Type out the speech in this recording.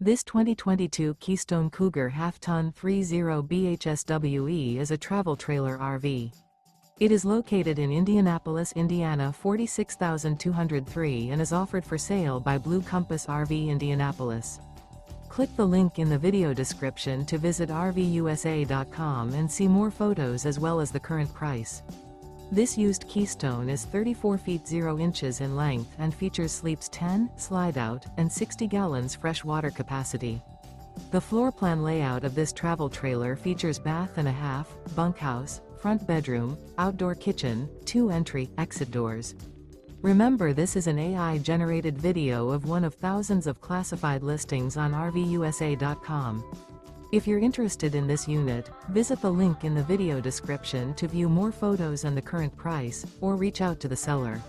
This 2022 Keystone Cougar Half-Ton 30 BHSWE is a travel trailer RV. It is located in Indianapolis, Indiana 46203 and is offered for sale by Blue Compass RV Indianapolis. Click the link in the video description to visit RVUSA.com and see more photos as well as the current price. This used Keystone is 34 feet 0 inches in length and features sleeps 10, slide-out, and 60 gallons fresh water capacity. The floor plan layout of this travel trailer features bath and a half, bunkhouse, front bedroom, outdoor kitchen, 2 entry/exit doors. Remember, this is an AI-generated video of one of thousands of classified listings on RVUSA.com. If you're interested in this unit, visit the link in the video description to view more photos and the current price, or reach out to the seller.